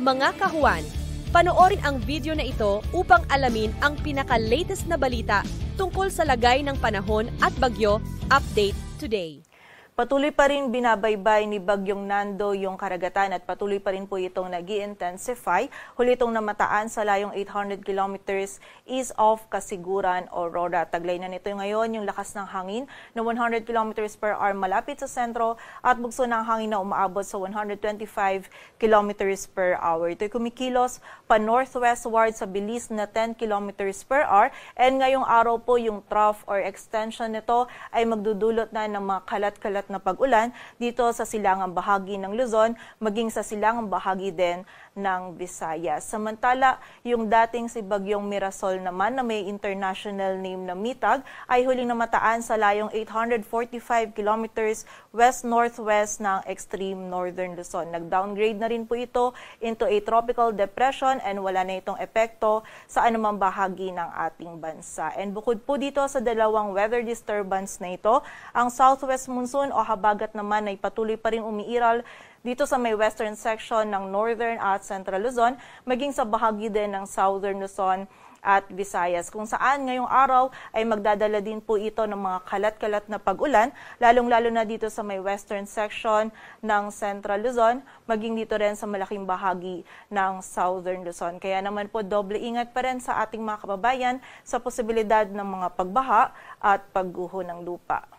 Mga kahuwan, panoorin ang video na ito upang alamin ang pinaka-latest na balita tungkol sa lagay ng panahon at bagyo. Update today. Patuloy pa rin binabaybay ni Bagyong Nando yung karagatan at patuloy pa rin po itong nag-i-intensify. Huli itong namataan sa layong 800 kilometers east of Kasiguran, Aurora. Taglay na nito ngayon yung lakas ng hangin na 100 kilometers per hour malapit sa sentro at bugso ng hangin na umaabot sa 125 kilometers per hour. Ito'y kumikilos pa northwestward sa bilis na 10 kilometers per hour and ngayong araw po yung trough or extension nito ay magdudulot na ng mga kalat-kalat na pag-ulan dito sa silangang bahagi ng Luzon, maging sa silangang bahagi din ng Visayas. Samantala, yung dating si Bagyong Mirasol naman na may international name na Mitag ay huling namataan sa layong 845 kilometers west-northwest ng extreme northern Luzon. Nag-downgrade na rin po ito into a tropical depression and wala na itong epekto sa anumang bahagi ng ating bansa. And bukod po dito sa dalawang weather disturbance na ito, ang southwest monsoon o habagat naman ay patuloy pa rin umiiral dito sa may western section ng northern at central Luzon, maging sa bahagi din ng southern Luzon at Visayas, kung saan ngayong araw ay magdadala din po ito ng mga kalat-kalat na pag-ulan, lalong-lalo na dito sa may western section ng central Luzon, maging dito rin sa malaking bahagi ng southern Luzon. Kaya naman po doble ingat pa rin sa ating mga kababayan sa posibilidad ng mga pagbaha at pagguho ng lupa.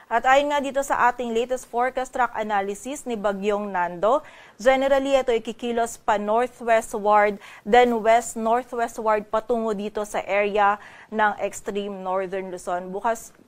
At ayon nga dito sa ating latest forecast track analysis ni Bagyong Nando, generally ito ay kikilos pa northwestward, then west-northwestward patungo dito sa area ng extreme northern Luzon.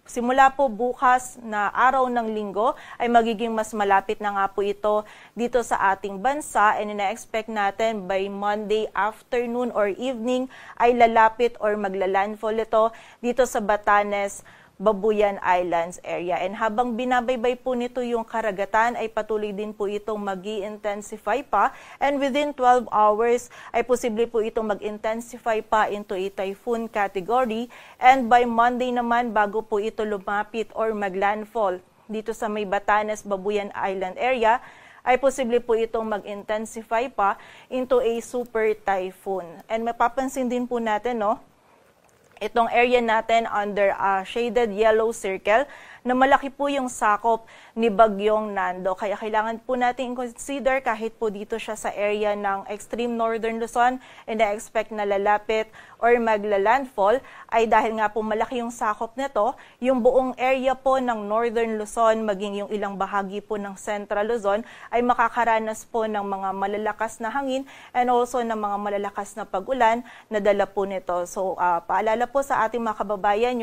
Simula po bukas na araw ng linggo ay magiging mas malapit na nga po ito dito sa ating bansa and ina-expect natin by Monday afternoon or evening ay lalapit or maglalandfall ito dito sa Batanes, Babuyan Islands area. And habang binabaybay po nito yung karagatan ay patuloy din po itong mag-i-intensify pa and within 12 hours ay posible po itong mag-intensify pa into a typhoon category and by Monday naman bago po ito lumapit or maglandfall dito sa may Batanes, Babuyan Island area ay posible po itong mag-intensify pa into a super typhoon. And mapapansin din po natin, itong area natin under a shaded yellow circle na malaki po yung sakop ni Bagyong Nando. Kaya kailangan po natin i-consider kahit po dito siya sa area ng extreme northern Luzon and na-expect na lalapit or maglalandfall ay dahil nga po malaki yung sakop nito, yung buong area po ng northern Luzon maging yung ilang bahagi po ng central Luzon ay makakaranas po ng mga malalakas na hangin and also ng mga malalakas na pag-ulan na dala po nito. So paalala po sa ating mga kababayan,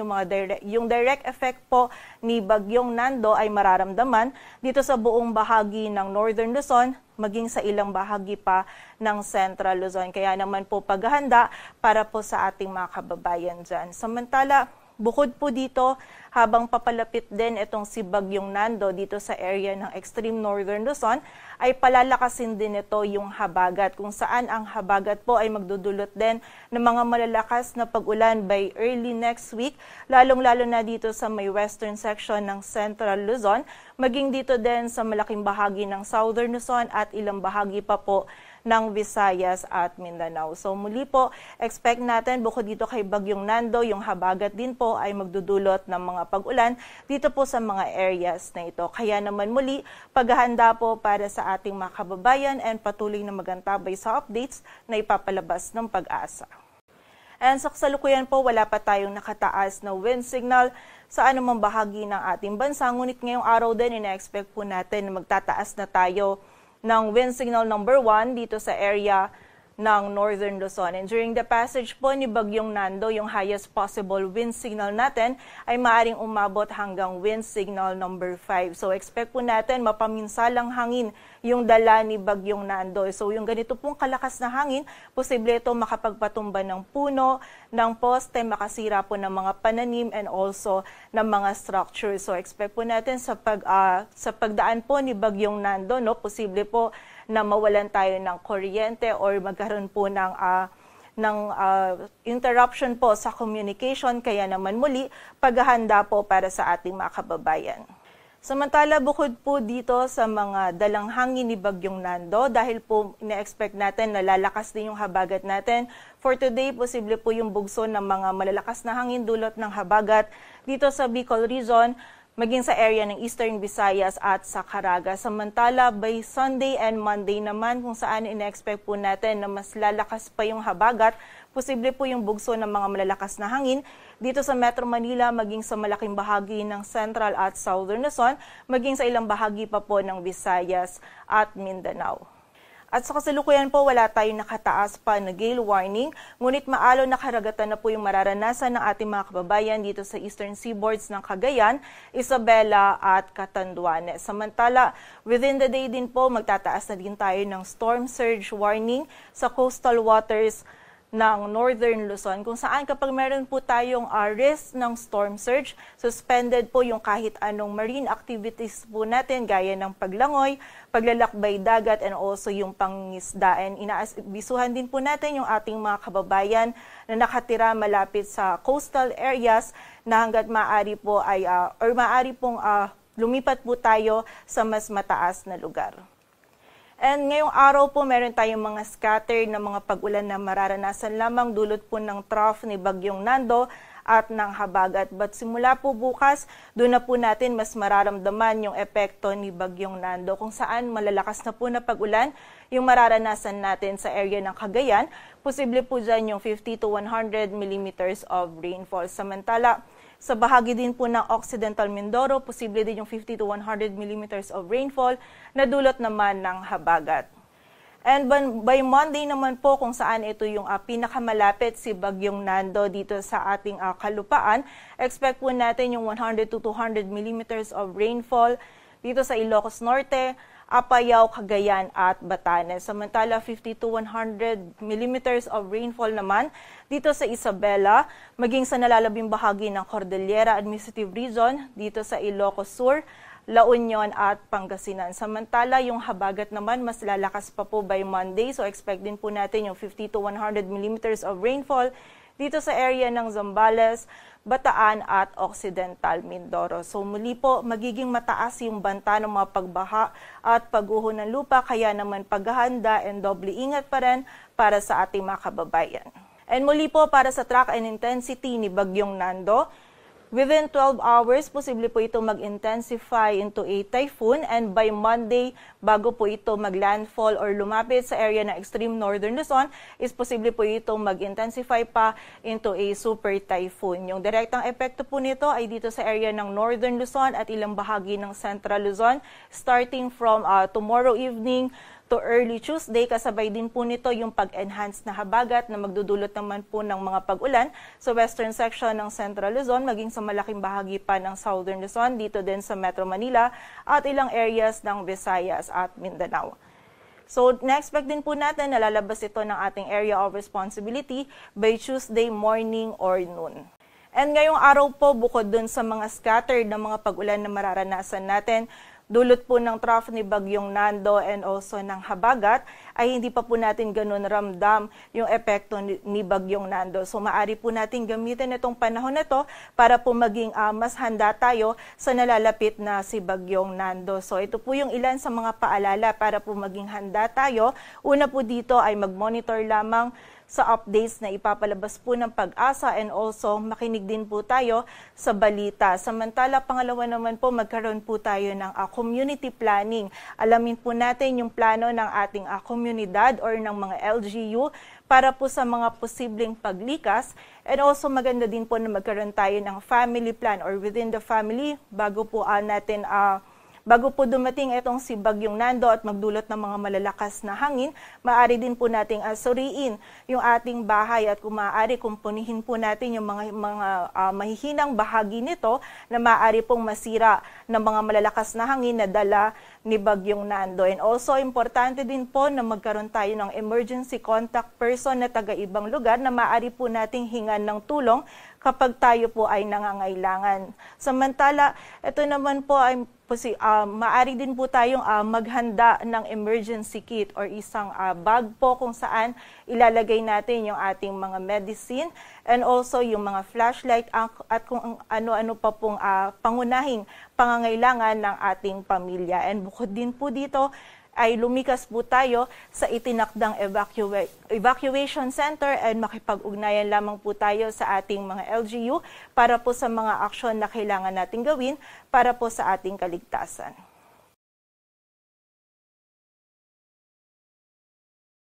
yung direct effect po ni Bagyong Nando ay mararamdaman dito sa buong bahagi ng northern Luzon, maging sa ilang bahagi pa ng central Luzon. Kaya naman po paghahanda para po sa ating mga kababayan dyan. Samantala, bukod po dito, habang papalapit din itong si Bagyong Nando dito sa area ng extreme northern Luzon, ay palalakasin din ito yung habagat, kung saan ang habagat po ay magdudulot din ng mga malalakas na pag-ulan by early next week, lalong-lalo na dito sa may western section ng central Luzon, maging dito din sa malaking bahagi ng southern Luzon at ilang bahagi pa po ng Visayas at Mindanao. So muli po, expect natin bukod dito kay Bagyong Nando, yung habagat din po ay magdudulot ng mga pag-ulan dito po sa mga areas na ito. Kaya naman muli, paghahanda po para sa ating mga kababayan and patuloy na magantabay sa updates na ipapalabas ng Pag-asa. And sa kasalukuyan po, wala pa tayong nakataas na wind signal sa anumang bahagi ng ating bansa. Ngunit ngayong araw din, ina-expect po natin na magtataas na tayo ng wind signal number 1 dito sa area ng northern Luzon. And during the passage po ni Bagyong Nando, yung highest possible wind signal natin ay maaaring umabot hanggang wind signal number 5. So expect po natin mapaminsalang hangin yung dala ni Bagyong Nando. So yung ganito pong kalakas na hangin, posible ito makapagpatumba ng puno, ng poste, makasira po ng mga pananim and also ng mga structures. So expect po natin sa pagdaan po ni Bagyong Nando, posible po na mawalan tayo ng kuryente or magkaroon po ng interruption po sa communication. Kaya naman muli, paghahanda po para sa ating mga kababayan. Samantala, bukod po dito sa mga dalang hangin ni Bagyong Nando, dahil po ina-expect natin na lalakas din yung habagat natin, for today, posible po yung bugso ng mga malalakas na hangin dulot ng habagat dito sa Bicol region, maging sa area ng Eastern Visayas at sa Caraga. Samantala, by Sunday and Monday naman, kung saan ina-expect po natin na mas lalakas pa yung habagat, posible po yung bugso ng mga malalakas na hangin dito sa Metro Manila, maging sa malaking bahagi ng Central at Southern Luzon, maging sa ilang bahagi pa po ng Visayas at Mindanao. At sa kasalukuyan po, wala tayong nakataas pa na gale warning, ngunit maalon na karagatan na po yung mararanasan ng ating mga kababayan dito sa eastern seaboards ng Cagayan, Isabela at Catanduanes. Samantala, within the day din po, magtataas na din tayo ng storm surge warning sa coastal waters ng Northern Luzon, kung saan kapag meron po tayong risk ng storm surge, suspended po yung kahit anong marine activities po natin gaya ng paglangoy, paglalakbay dagat, and also yung pangingisdaan. Inaabisuhan din po natin yung ating mga kababayan na nakatira malapit sa coastal areas na hanggat maaari po ay lumipat po tayo sa mas mataas na lugar. And ngayong araw po, meron tayong mga scattered na mga pag-ulan na mararanasan lamang dulot po ng trough ni Bagyong Nando at ng habagat. But simula po bukas, doon na po natin mas mararamdaman yung epekto ni Bagyong Nando, kung saan malalakas na po na pag-ulan yung mararanasan natin sa area ng Cagayan. Posible po dyan yung 50 to 100 millimeters of rainfall. Samantala, sa bahagi din po ng Occidental Mindoro, posible din yung 50 to 100 millimeters of rainfall na dulot naman ng habagat. And by Monday naman po, kung saan ito yung pinakamalapit si Bagyong Nando dito sa ating kalupaan, expect po natin yung 100 to 200 millimeters of rainfall dito sa Ilocos Norte, Apayao, Cagayan at Batanes. Samantala, 50 to 100 millimeters of rainfall naman dito sa Isabela, maging sa nalalabing bahagi ng Cordillera Administrative Region, dito sa Ilocos Sur, La Union at Pangasinan. Samantala, yung habagat naman mas lalakas pa po by Monday, so expect din po natin yung 50 to 100 millimeters of rainfall dito sa area ng Zambales, Bataan at Occidental Mindoro. So muli po, magiging mataas yung banta ng mga pagbaha at pagguho ng lupa, kaya naman paghahanda and doble ingat pa rin para sa ating mga kababayan. And muli po, para sa track and intensity ni Bagyong Nando, within 12 hours, posible po ito mag-intensify into a typhoon, and by Monday, bago po ito mag-landfall or lumapit sa area ng extreme northern Luzon, is posible po ito mag-intensify pa into a super typhoon. Yung direktang epekto po nito ay dito sa area ng northern Luzon at ilang bahagi ng central Luzon, starting from tomorrow evening to early Tuesday. Kasabay din po nito yung pag-enhance na habagat na magdudulot naman po ng mga pag-ulan sa western section ng Central Luzon, maging sa malaking bahagi pa ng Southern Luzon, dito din sa Metro Manila at ilang areas ng Visayas at Mindanao. So, na-expect din po natin na lalabas ito ng ating area of responsibility by Tuesday morning or noon. And ngayong araw po, bukod dun sa mga scattered na mga pag-ulan na mararanasan natin, dulot po ng trough ni Bagyong Nando and also ng habagat, ay hindi pa po natin ganun ramdam yung epekto ni Bagyong Nando. So maaari po natin gamitin itong panahon na ito para po maging mas handa tayo sa nalalapit na si Bagyong Nando. So ito po yung ilan sa mga paalala para po maging handa tayo. Una po dito ay mag-monitor lamang sa updates na ipapalabas po ng Pag-asa, and also makinig din po tayo sa balita. Samantala, pangalawa naman po, magkaroon po tayo ng community planning. Alamin po natin yung plano ng ating komunidad or ng mga LGU para po sa mga posibleng paglikas, and also maganda din po na magkaroon tayo ng family plan or within the family bago po bago po dumating itong si Bagyong Nando at magdulot ng mga malalakas na hangin, maaari din po nating suriin yung ating bahay at kung maaari kumpunihin po natin yung mga mahihinang bahagi nito na maaari pong masira ng mga malalakas na hangin na dala ni Bagyong Nando. And also, importante din po na magkaroon tayo ng emergency contact person na taga-ibang lugar na maaari po nating hingan ng tulong kapag tayo po ay nangangailangan. Samantala, ito naman po ay maaari din po tayong maghanda ng emergency kit or isang bag po kung saan ilalagay natin yung ating mga medicine and also yung mga flashlight at kung ano-ano pa pong pangunahing pangangailangan ng ating pamilya. And bukod din po dito, ay lumikas po tayo sa itinakdang evacuation center and makipag-ugnayan lamang po tayo sa ating mga LGU para po sa mga aksyon na kailangan nating gawin para po sa ating kaligtasan.